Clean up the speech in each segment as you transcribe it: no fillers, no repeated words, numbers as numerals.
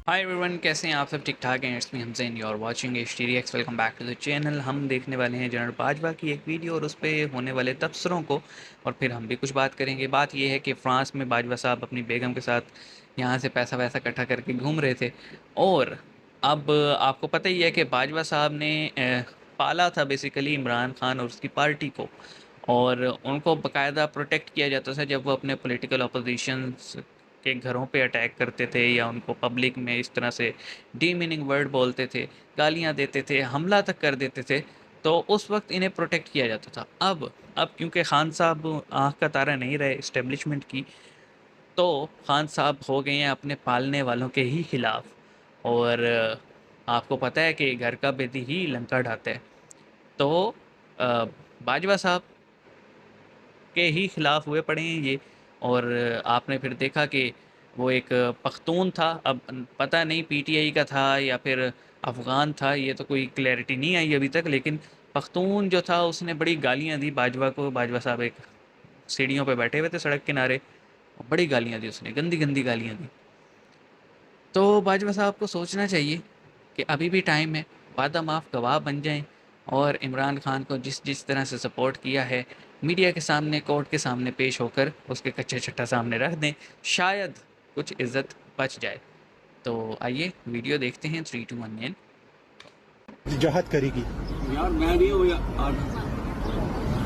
Hi everyone, कैसे हैं आप सब? ठीक ठाक हैं? It's me Hamzain, you are watching HTRX। Welcome back to the channel. हम देखने वाले हैं जनरल बाजवा की एक वीडियो और उस पे होने वाले तबसरों को, और फिर हम भी कुछ बात करेंगे। बात ये है कि फ़्रांस में बाजवा साहब अपनी बेगम के साथ यहाँ से पैसा वैसा इकट्ठा करके घूम रहे थे, और अब आपको पता ही है कि बाजवा साहब ने पाला था बेसिकली इमरान खान और उसकी पार्टी को, और उनको बाकायदा प्रोटेक्ट किया जाता था जब वो अपने पॉलिटिकल अपोजिशंस के घरों पे अटैक करते थे या उनको पब्लिक में इस तरह से डीमीनिंग वर्ड बोलते थे, गालियाँ देते थे, हमला तक कर देते थे, तो उस वक्त इन्हें प्रोटेक्ट किया जाता था। अब क्योंकि खान साहब आँख का तारा नहीं रहे इस्टेब्लिशमेंट की, तो खान साहब हो गए हैं अपने पालने वालों के ही खिलाफ। और आपको पता है कि घर का बेदी ही लंका ढाता है। तो अ, बाजवा साहब के ही खिलाफ हुए पड़े हैं ये। और आपने फिर देखा कि वो एक पख्तून था, अब पता नहीं पीटीआई का था या फिर अफ़गान था, ये तो कोई क्लैरिटी नहीं आई अभी तक, लेकिन पख्तून जो था उसने बड़ी गालियाँ दी बाजवा को। बाजवा साहब एक सीढ़ियों पे बैठे हुए थे सड़क किनारे, और बड़ी गालियाँ दी उसने, गंदी गंदी गालियाँ दी। तो बाजवा साहब को सोचना चाहिए कि अभी भी टाइम है, वादा माफ़ गवाह बन जाएं, और इमरान खान को जिस जिस तरह से सपोर्ट किया है मीडिया के सामने, कोर्ट के सामने पेश होकर उसके कच्चे छट्टा सामने रख दें, शायद कुछ इज्जत बच जाए। तो आइए वीडियो देखते हैं। 3 2 1 एन। जहद करेगी। यार मैं नहीं हूँ यार,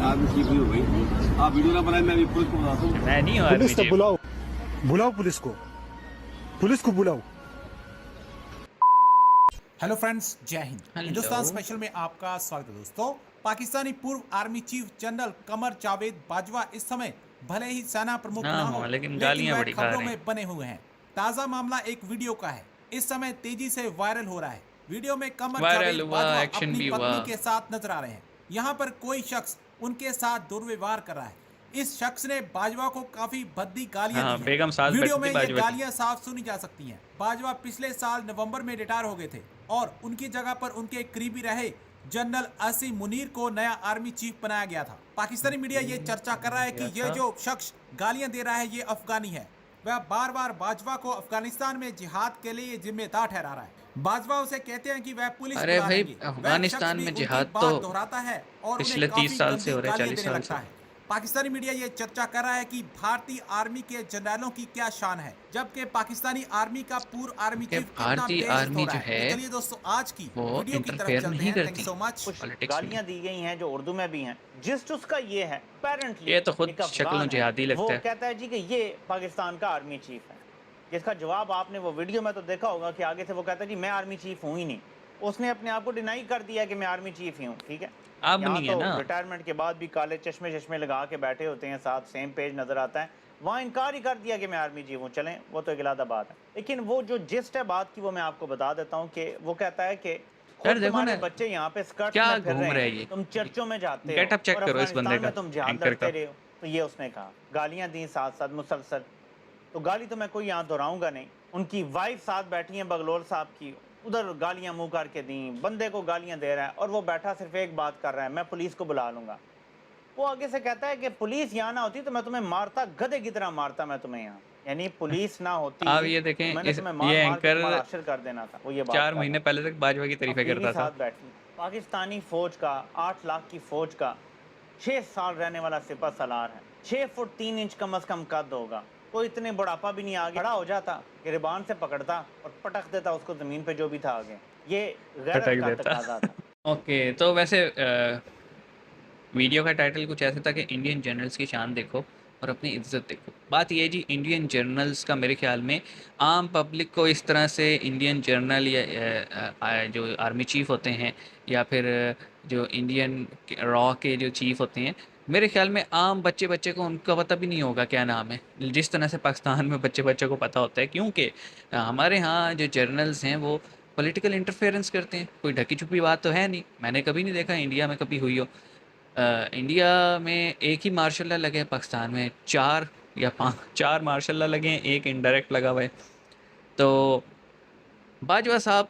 आर्मी चीफ नहीं हूँ भाई। आप वीडियो ना बनाए, मैं अभी पुलिस को बताता हूँ। मैं नहीं हूँ आर्मी पुलिस को चीफ। बुलाओ, बुलाओ पुलिस को बुलाओ। हेलो फ्रेंड्स, जय हिंद। हिंदुस्तान हेलो। स्पेशल में आपका स्वागत है दोस्तों। पाकिस्तानी पूर्व army chief general Qamar Javed Bajwa इस समय भले ही सेना प्रमुख ना हाँ हो, हाँ, लेकिन लेकिन गालियाँ वह बड़ी खा खबरों रहे हैं। में बने हुए हैं। ताजा मामला एक वीडियो का है, इस समय तेजी से वायरल हो रहा है। वीडियो में कमर वायरल जावेद हुआ, बाजवा एक्शन अपनी भी हुआ। पत्नी के साथ नजर आ रहे हैं। यहाँ पर कोई शख्स उनके साथ दुर्व्यवहार कर रहा है। इस शख्स ने बाजवा को काफी भद्दी गालियां दी हाँ, हैं। बेगम साथ वीडियो बैठी थी में ये बाजवा की। गालियां साफ सुनी जा सकती हैं। बाजवा पिछले साल नवंबर में रिटायर हो गए थे और उनकी जगह पर उनके करीबी रहे जनरल आसिम मुनीर को नया आर्मी चीफ बनाया गया था। पाकिस्तानी मीडिया ये चर्चा कर रहा है कि यह जो शख्स गालियां दे रहा है ये अफगानी है। वह बार बार बाजवा को अफगानिस्तान में जिहाद के लिए जिम्मेदार ठहरा रहा है। बाजवा उसे कहते हैं कि वह पुलिस अरे बुला भाई, लेंगे। वह शख्स अफगानिस्तान भी में उनकी जिहाद तो बात दोहराता है और उन्हें पिछले 30 काफी साल से गंदी हो रहे हैं, गालियां 40 देने साल लगता से। है। पाकिस्तानी मीडिया ये चर्चा कर रहा है कि भारतीय आर्मी के जनरलों की क्या शान है, जबकि पाकिस्तानी आर्मी का पूर्व आर्मी कि चीफ कितना भारतीय बेइज्जत हो आर्मी रहा जो है। है तो चलिए दोस्तों, आज की वो वीडियो की तरफ इंटरफेयर चलते नहीं हैं। थैंक यू करती सो मच। कुछ पॉलिटिक्स में। गालियां दी गई हैं जो उर्दू में भी हैं। जिस्ट उसका ये है, अपेरेंटली ये तो खुद एक शक्लों अफगान है, जिहादी वो लगता है। कहता है जी कि ये पाकिस्तान का आर्मी चीफ है। जिसका जवाब आपने वो वीडियो में तो देखा होगा कि आगे से वो कहता है जी मैं आर्मी चीफ हूँ ही नहीं। उसने अपने आप को डिनाई कर दिया कि मैं आर्मी चीफ ही हूँ। ठीक है, अब यहाँ नहीं है तो ना। रिटायरमेंट के बाद भी काले चश्मे चश्मे लगा के बैठे होते हैं, साथ सेम पेज नजर आता है। वहाँ इनकार ही कर दिया कि मैं आर्मी चीफ हूँ। चलें, वो तो एक अलग बात है, लेकिन वो जो जिस्ट है बात की वो मैं आपको बता देता हूँ कि वो कहता है कि यार खुद देखो तुम्हारे ना, बच्चे यहाँ पे स्कर्ट्स क्या में फिर घूम रहे रहा हैं, है ये। तुम चर्चों में जाते हो गेटअप चेक और करो इस बंदे अफगानिस्तान का, में तुम जिहाद एंकर का। लड़ते रहे हो। तो ये उसने कहा, गालियां दी साथ साथ मुसलसल। तो गाली तो मैं कोई यहाँ दोहराऊंगा नहीं। उनकी वाइफ साथ बैठी है बगलोल साहब की, उधर गालियां मुंह करके दी, बंदे को गालियां दे रहा है और वो बैठा सिर्फ एक बात कर रहा है, मैं पुलिस को बुला लूंगा। वो आगे से कहता है कि पुलिस यहाँ ना होती तो मैं तुम्हें मारता, गधे की तरह मारता मैं तुम्हें यहाँ। यानी पुलिस ना आप होती ये तो देखें, मैंने इस तुम्हें ये मार मार के एंकर तुम्हारा अशर कर देना था। वो ये बात चार कर रहा महीने था। पहले तक बाजवा की अब तारीफें बीवी करता साथ था। बैठी, पाकिस्तानी फौज का 8 लाख की फौज का 6 साल रहने वाला सिपह सलार है। 6 फुट 3 इंच कम से कम कद होगा। कोई इतने बुढ़ापा भी नहीं, आगे खड़ा हो जाता, गिरबान से पकड़ता और पटक देता उसको जमीन पे जो भी था आगे। ये गैरत पटक का देता। तकाजा था। ओके, तो वैसे वीडियो का टाइटल कुछ ऐसा था कि इंडियन जर्नल्स की शान देखो और अपनी इज्जत देखो। बात ये है जी, इंडियन जर्नल्स का मेरे ख्याल में आम पब्लिक को इस तरह से इंडियन जर्नल या जो आर्मी चीफ होते हैं, या फिर जो इंडियन रॉ के जो चीफ होते हैं, मेरे ख्याल में आम बच्चे बच्चे को उनका पता भी नहीं होगा क्या नाम है, जिस तरह से पाकिस्तान में बच्चे बच्चे को पता होता है। क्योंकि हमारे यहाँ जो जर्नल्स हैं वो पॉलिटिकल इंटरफेरेंस करते हैं। कोई ढकी छुपी बात तो है नहीं, मैंने कभी नहीं देखा इंडिया में कभी हुई हो। इंडिया में एक ही मार्शल लॉ लगे हैं, पाकिस्तान में 4 या 5 4 मार्शल लॉ लगे हैं, एक इनडायरेक्ट लगा हुआ है। तो बाजवा साहब,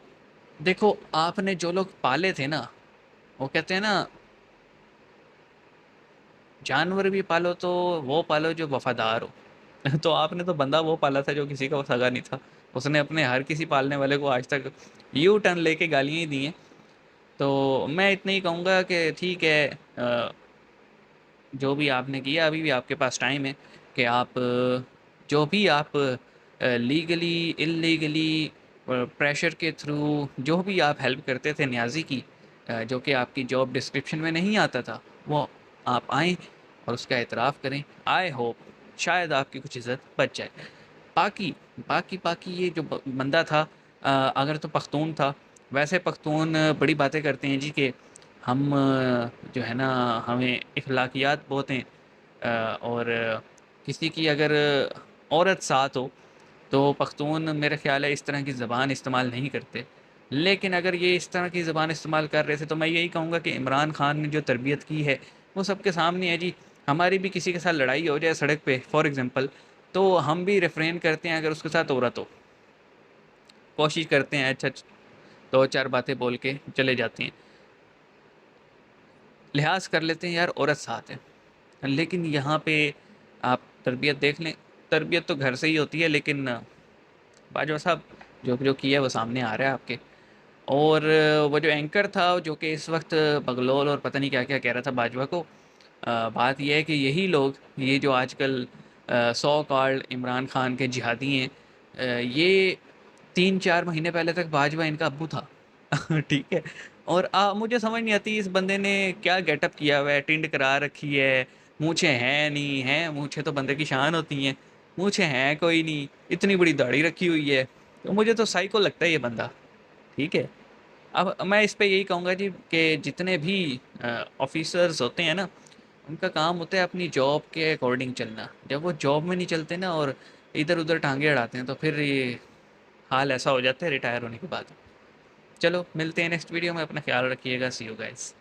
देखो आपने जो लोग पाले थे ना, वो कहते हैं ना, जानवर भी पालो तो वो पालो जो वफादार हो। तो आपने तो बंदा वो पाला था जो किसी का वो सगा नहीं था। उसने अपने हर किसी पालने वाले को आज तक यू टर्न लेके गालियाँ ही दी हैं। तो मैं इतना ही कहूँगा कि ठीक है, जो भी आपने किया अभी भी आपके पास टाइम है कि आप जो भी आप लीगली इलीगली प्रेशर के थ्रू जो भी आप हेल्प करते थे न्याजी की, जो कि आपकी जॉब डिस्क्रिप्शन में नहीं आता था, वो आप आएँ और उसका एतराफ़ करें। आई होप शायद आपकी कुछ इज़्ज़त बच जाए। बाकी बाकी ये जो बंदा था, अगर तो पख्तून था, वैसे पख्तून बड़ी बातें करते हैं जी कि हम जो है ना हमें इखलाकियात बहुत हैं, और किसी की अगर औरत साथ हो तो पख्तून मेरे ख्याल है इस तरह की ज़बान इस्तेमाल नहीं करते। लेकिन अगर ये इस तरह की ज़बान इस्तेमाल कर रहे थे तो मैं यही कहूँगा कि इमरान खान ने जो तरबियत की है वो सबके सामने है जी। हमारी भी किसी के साथ लड़ाई हो जाए सड़क पे फॉर एग्ज़ाम्पल, तो हम भी रिफ्रेन करते हैं, अगर उसके साथ औरत हो कोशिश करते हैं अच्छा 2-4 बातें बोल के चले जाते हैं, लिहाज कर लेते हैं यार औरत साथ है। लेकिन यहाँ पे आप तरबियत देख लें, तरबियत तो घर से ही होती है, लेकिन बाजवा साहब जो किया है वो सामने आ रहा है आपके। और वो जो एंकर था जो कि इस वक्त बगलोल और पता नहीं क्या क्या कह रहा था बाजवा को, बात यह है कि यही लोग, ये जो आजकल सो कॉल्ड इमरान खान के जिहादी हैं, ये 3-4 महीने पहले तक बाजवा इनका अब्बू था। ठीक है। और मुझे समझ नहीं आती इस बंदे ने क्या गेटअप किया हुआ है, टिंड करा रखी है, मूछें हैं नहीं हैं, मूछें तो बंदे की शान होती हैं, मूछें हैं कोई नहीं, इतनी बड़ी दाढ़ी रखी हुई है। तो मुझे तो साइको लगता है ये बंदा। ठीक है। अब मैं इस पे यही कहूँगा जी कि जितने भी ऑफिसर्स होते हैं ना, उनका काम होता है अपनी जॉब के अकॉर्डिंग चलना। जब वो जॉब में नहीं चलते ना और इधर उधर टांगे अड़ाते हैं तो फिर ये हाल ऐसा हो जाता है रिटायर होने के बाद। चलो मिलते हैं नेक्स्ट वीडियो में, अपना ख्याल रखिएगा। सी यू गाइस।